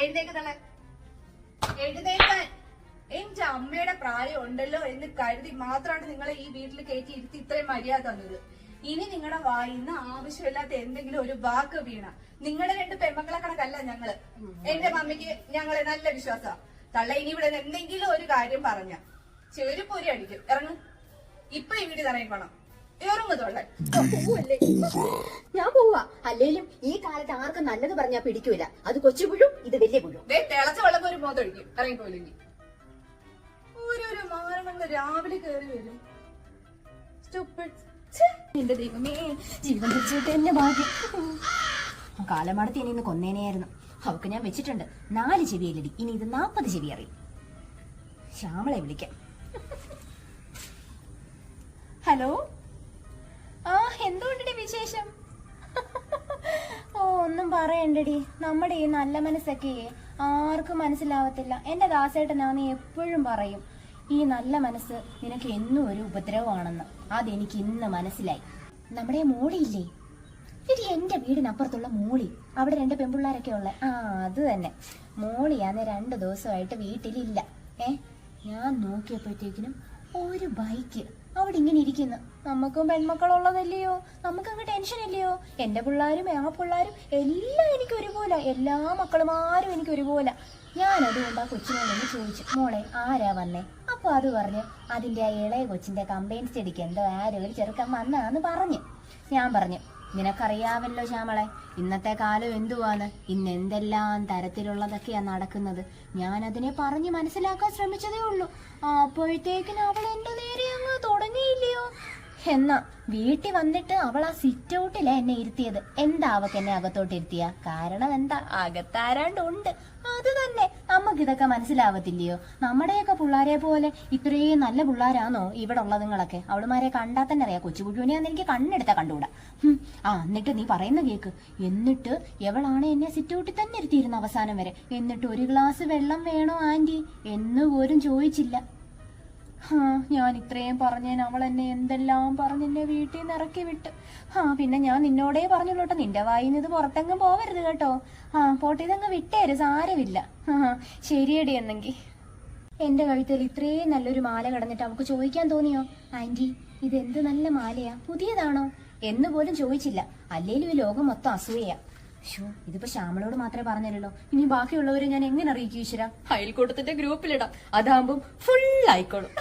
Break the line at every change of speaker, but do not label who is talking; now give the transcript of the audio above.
എഴുന്നേക്കുന്നല്ലേ എഴുന്നേക്കാൻ. എന്റെ അമ്മയുടെ പ്രായം ഉണ്ടല്ലോ എന്ന് കരുതി മാത്രമാണ് നിങ്ങളെ ഈ വീട്ടിൽ കയറ്റി ഇരുത്തി ഇത്രയും മര്യാദ തന്നത്. ഇനി നിങ്ങളുടെ വായിന്ന് ആവശ്യമില്ലാത്ത എന്തെങ്കിലും ഒരു വാക്ക് വീണ നിങ്ങളുടെ രണ്ട് പെമ്മക്കളെ കണക്കല്ല ഞങ്ങള്. എന്റെ മമ്മിക്ക് ഞങ്ങളെ നല്ല വിശ്വാസ. തള്ള ഇനി ഇവിടെ എന്തെങ്കിലും ഒരു കാര്യം പറഞ്ഞ ചെരുപ്പൊരി അടിക്കും. ഇറങ്ങും ഇപ്പൊ ഈ വീട് ഇറങ്ങിക്കോണം. ഇറങ്ങുതൊള്ളേ
ഞാൻ പോവാ. അല്ലേലും ഈ കാലത്ത് ആർക്കും നല്ലത് പറഞ്ഞാ പിടിക്കൂല. അത് കൊച്ചു പുഴും, ഇത് വലിയ പുഴും.
തിളച്ച വെള്ളം ഒരു മോതൊഴിക്കും. ഇറങ്ങിപ്പോയില്ലെങ്കിൽ ഓരോരോ മാരണങ്ങള് രാവിലെ കയറി വരും.
എന്റെ ദൈവമേ, ജീവൻ വെച്ചിട്ട് എന്നെ ഭാഗ്യം. കാലമാടത്തി ഇനി ഇന്ന് കൊന്നേനെയായിരുന്നു. അവക്ക് ഞാൻ വെച്ചിട്ടുണ്ട് 4 ചെവിയല്ലടി. ഇനി ഇത് 40 ചെവി അറിയും. ശ്യാമളെ വിളിക്കാം. ഹലോ, എന്തുകൊണ്ടടി വിശേഷം? ഒന്നും പറയണ്ടടി. നമ്മുടെ ഈ നല്ല മനസ്സൊക്കെ ആർക്കും മനസ്സിലാവത്തില്ല. എന്റെ ദാസേട്ടനാന്ന് എപ്പോഴും പറയും, ഈ നല്ല മനസ്സ് നിനക്ക് എന്നും ഒരു ഉപദ്രവമാണെന്ന്. അതെനിക്ക് ഇന്ന് മനസ്സിലായി. നമ്മുടെ മോളിയില്ലേ എടി, എന്റെ വീടിനപ്പുറത്തുള്ള മോളി, അവിടെ 2 പെൺപിള്ളേരൊക്കെ ഉള്ള അത് തന്നെ. മോളിയാന്ന് 2 ദിവസമായിട്ട് വീട്ടിലില്ല. ഞാൻ നോക്കിയപ്പോഴത്തേക്കിനും ഒരു ബൈക്ക് അവിടെ ഇങ്ങനെ ഇരിക്കുന്നു. നമുക്കും പെൺമക്കളുള്ളതല്ലയോ, നമുക്കങ്ങ് ടെൻഷൻ ഇല്ലയോ? എന്റെ പിള്ളേരും ആ പിള്ളേരും എല്ലാം എനിക്ക് ഒരുപോലെ, എല്ലാ മക്കളുമാരും എനിക്ക് ഒരുപോലെ. ഞാനതുകൊണ്ട് ആ കൊച്ചിനോടൊന്ന് ചോദിച്ചു, മോളെ ആരാ വന്നേ? അപ്പൊ അത് പറഞ്ഞു, അതിന്റെ ആ ഇളയ കൊച്ചിന്റെ കമ്പൈൻ സ്റ്റഡിക്ക് എന്തോ ആരോ ഒരു ചെറുക്കൻ വന്നാന്ന് പറഞ്ഞു. ഞാൻ പറഞ്ഞു, നിനക്കറിയാവല്ലോ ശ്യാമളെ, ഇന്നത്തെ കാലം എന്തുവാന്ന്, ഇന്ന് എന്തെല്ലാം തരത്തിലുള്ളതൊക്കെയാ നടക്കുന്നത്. ഞാൻ അതിനെ പറഞ്ഞ് മനസ്സിലാക്കാൻ ശ്രമിച്ചതേ ഉള്ളൂ. അപ്പോഴത്തേക്കിന് അവൾ എന്റെ നേരെ അങ്ങ് തുടങ്ങിയില്ലയോ. എന്നാ വീട്ടിൽ വന്നിട്ട് അവൾ ആ സിറ്റ് ഔട്ടിലാ എന്നെ ഇരുത്തിയത്. എന്താ അവക്ക് എന്നെ അകത്തോട്ട് ഇരുത്തിയ കാരണം? എന്താ, അകത്താരാണ്ടുണ്ട്. അത് തന്നെ. നമുക്ക് ഇതൊക്കെ മനസ്സിലാവത്തില്ലയോ? നമ്മുടെയൊക്കെ പിള്ളാരെ പോലെ ഇത്രയും നല്ല പിള്ളാരാന്നോ ഇവിടെ ഉള്ളതുങ്ങളൊക്കെ? അവളുമാരെ കണ്ടാൽ തന്നെ അറിയാം കൊച്ചു കുഴുവിനെയാന്ന് എനിക്ക് കണ്ണെടുത്താ കണ്ടുകൂടാ. എന്നിട്ട് നീ പറയുന്ന കേക്ക്. എന്നിട്ട് എവളാണ് എന്നെ സിറ്റ് ഔട്ടിൽ തന്നെ ഇരുത്തിയിരുന്ന അവസാനം വരെ. എന്നിട്ട് ഒരു ഗ്ലാസ് വെള്ളം വേണോ ആന്റി എന്ന് പോലും ചോദിച്ചില്ല. ഞാൻ ഇത്രയും പറഞ്ഞേന് അവൾ എന്നെ എന്തെല്ലാം പറഞ്ഞെന്നെ വീട്ടിൽ നിന്ന് ഇറക്കി വിട്ട്. പിന്നെ ഞാൻ നിന്നോടേ പറഞ്ഞുള്ളൂ കേട്ടോ, നിന്റെ വായിന്ന് ഇത് പുറത്തെങ്ങും പോവരുത് കേട്ടോ. പോട്ടെ, ഇതങ്ങ് വിട്ടേര്, സാരമില്ല. ശരിയടി. എന്നെങ്കിൽ എന്റെ കഴുത്തിൽ ഇത്രയും നല്ലൊരു മാല കിടന്നിട്ട് അവൾക്ക് ചോദിക്കാൻ തോന്നിയോ, ആന്റി ഇതെന്ത് നല്ല മാലയാ, പുതിയതാണോ എന്ന് പോലും ചോദിച്ചില്ല. അല്ലേലും ഈ ലോകം മൊത്തം അസൂയയാ. ഇതിപ്പോ ശ്യാമളോട് മാത്രമേ പറഞ്ഞല്ലോ, ഇനി ബാക്കിയുള്ളവരെ ഞാൻ എങ്ങനെ അറിയിക്കും? ഈശ്വര, അയൽക്കൂട്ടത്തിന്റെ ഗ്രൂപ്പിലിടാം, അതാകുമ്പം ഫുൾ ആയിക്കോളും.